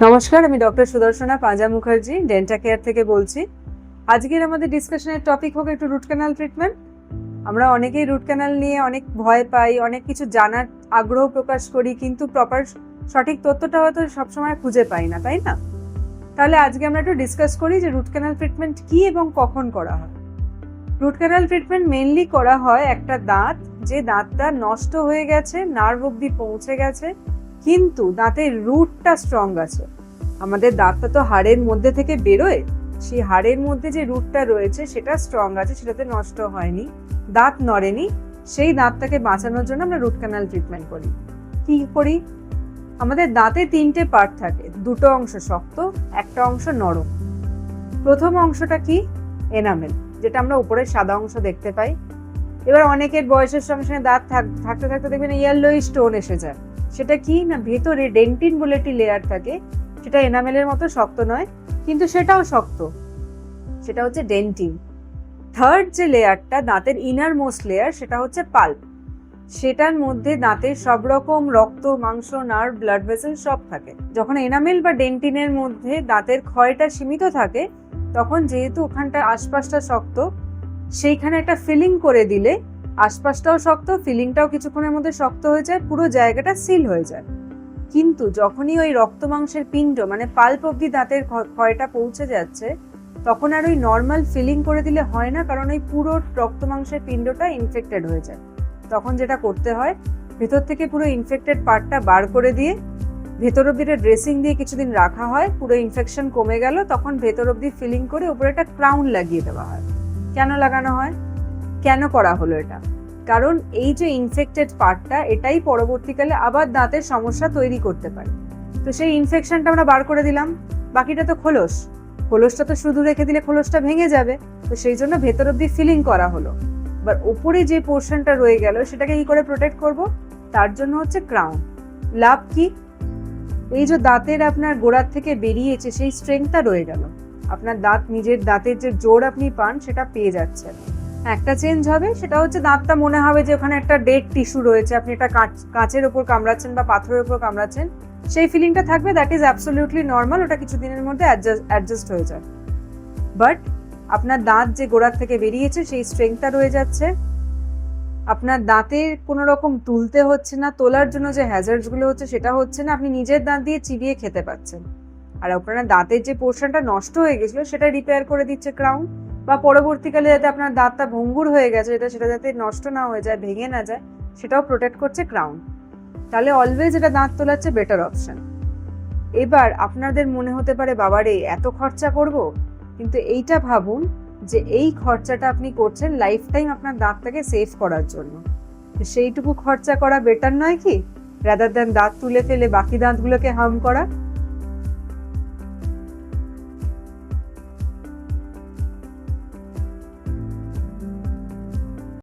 নমস্কার, আমি ডক্টর সুদর্শনা পাঁজা মুখার্জি ডেন্টা কেয়ার থেকে বলছি। আজকের আমাদের ডিসকাশনের টপিক হবে একটু রুট ক্যানাল ট্রিটমেন্ট। আমরা অনেকেই রুট ক্যানাল নিয়ে অনেক ভয় পাই, অনেক কিছু জানার আগ্রহ প্রকাশ করি, কিন্তু প্রপার সঠিক তথ্যটা হয়তো সবসময় খুঁজে পাই না, তাই না? তাহলে আজকে আমরা একটু ডিসকাস করি যে রুট ক্যানাল ট্রিটমেন্ট কি এবং কখন করা হয়। রুট ক্যানাল ট্রিটমেন্ট মেইনলি করা হয় একটা দাঁত, যে দাঁতটা নষ্ট হয়ে গেছে, নার্ভ অব্দি পৌঁছে গেছে, কিন্তু দাঁতের রুটটা স্ট্রং আছে। আমাদের দাঁতটা তো হাড়ের মধ্যে থেকে বেরোয়, সেই হাড়ের মধ্যে যে রুটটা রয়েছে সেটা স্ট্রং আছে, সেটাতে নষ্ট হয়নি, দাঁত নড়েনি। সেই দাঁতটাকে বাঁচানোর জন্য আমরা রুট ক্যানাল ট্রিটমেন্ট করি। কি করি? আমাদের দাঁতে তিনটে পার্ট থাকে, দুটো অংশ শক্ত, একটা অংশ নরম। প্রথম অংশটা কি? এনামেল, যেটা আমরা উপরের সাদা অংশ দেখতে পাই। এবার অনেকের বয়সের সঙ্গে সঙ্গে দাঁত থাকতে থাকতে দেখবেন ইয়েলোই স্টোন এসে যায়। সেটা কি না, ভেতরে ডেন্টিন বলে একটি লেয়ার থাকে, সেটা এনামেলের মতো শক্ত নয়, কিন্তু সেটাও শক্ত, সেটা হচ্ছে ডেন্টিন। থার্ড যে লেয়ারটা, দাঁতের ইনার মোস্ট লেয়ার, সেটা হচ্ছে পাল্প। সেটার মধ্যে দাঁতের সব রকম রক্ত, মাংস, নার্ভ, ব্লাড ভেসেল সব থাকে। যখন এনামেল বা ডেন্টিনের মধ্যে দাঁতের ক্ষয়টা সীমিত থাকে, তখন যেহেতু ওখানটা আশপাশটা শক্ত, সেইখানে একটা ফিলিং করে দিলে আশপাশটাও শক্ত, ফিলিংটাও কিছুক্ষণের মধ্যে শক্ত হয়ে যায়, পুরো জায়গাটা সিল হয়ে যায়। কিন্তু যখনই ওই রক্ত মাংসের পিণ্ড মানে পাল্প অব্দি দাঁতের ক্ষয়টা পৌঁছে যাচ্ছে, তখন আর ওই নর্মাল ফিলিং করে দিলে হয় না, কারণ ওই পুরো রক্ত মাংসের পিণ্ডটা ইনফেক্টেড হয়ে যায়। তখন যেটা করতে হয়, ভেতর থেকে পুরো ইনফেক্টেড পার্টটা বার করে দিয়ে ভেতর অব্দি ড্রেসিং দিয়ে কিছুদিন রাখা হয়, পুরো ইনফেকশন কমে গেল, তখন ভেতর অব্দি ফিলিং করে উপরে একটা ক্রাউন লাগিয়ে দেওয়া হয়। কেন লাগানো হয়, কেন করা হলো এটা? কারণ এই যে ইনফেক্টেড পার্টটা, এটাই পরবর্তীকালে আবার দাঁতের সমস্যা তৈরি করতে পারে। তো সেই ইনফেকশনটা আমরা বার করে দিলাম, বাকিটা তো খোলসটা তো শুধু রেখে দিলে খোলসটা ভেঙে যাবে, তো সেই জন্য ভেতর অব্দি ফিলিং করা হলো। এবার উপরে যে পোর্শনটা রয়ে গেল, সেটাকে কি করে প্রোটেক্ট করব? তার জন্য হচ্ছে ক্রাউন। লাভ কি? এই যে দাঁতের আপনার গোড়ার থেকে বেরিয়েছে, সেই স্ট্রেংথটা রয়ে গেল। আপনার দাঁত, নিজের দাঁতের যে জোর আপনি পান, সেটা পেয়ে যাচ্ছেন। একটা চেঞ্জ হবে, সেটা হচ্ছে দাঁতটা মনে হবে যে ওখানে একটা ডেড টিস্যু রয়েছে, আপনি একটা কাঁচের ওপর কামড়াচ্ছেন বা পাথরের ওপর কামড়াচ্ছেন, সেই ফিলিংটা থাকবে। দ্যাট ইজ অ্যাবসলিউটলি নর্মাল, ওটা কিছুদিনের মধ্যে অ্যাডজাস্ট হয়ে যায়। বাট আপনার দাঁত যে গোড়ার থেকে বেরিয়েছে, সেই স্ট্রেংথটা রয়ে যাচ্ছে। আপনার দাঁতের কোনো রকম তুলতে হচ্ছে না, তোলার জন্য যে হ্যাজার্ডসগুলো হচ্ছে সেটা হচ্ছে না, আপনি নিজের দাঁত দিয়ে চিবিয়ে খেতে পাচ্ছেন। আর আপনার দাঁতের যে পোর্শনটা নষ্ট হয়ে গেছিলো, সেটা রিপেয়ার করে দিচ্ছে ক্রাউন। বা পরবর্তীকালে যাতে আপনার দাঁতটা ভঙ্গুর হয়ে গেছে, সেটা যাতে নষ্ট না হয়ে যায়, ভেঙে না যায়, সেটাও প্রোটেক্ট করছে ক্রাউন। তাহলে অলওয়েজ এটা দাঁত তোলাচ্ছে বেটার অপশন। এবার আপনাদের মনে হতে পারে, বাবারে এত খরচা করব, কিন্তু এইটা ভাবুন যে এই খরচাটা আপনি করছেন লাইফ টাইম আপনার দাঁতটাকে সেভ করার জন্য। সেইটুকু খরচা করা বেটার নয় কি, রাদার দ্যান দাঁত তুলে ফেলে বাকি দাঁতগুলোকে হার্ম করা?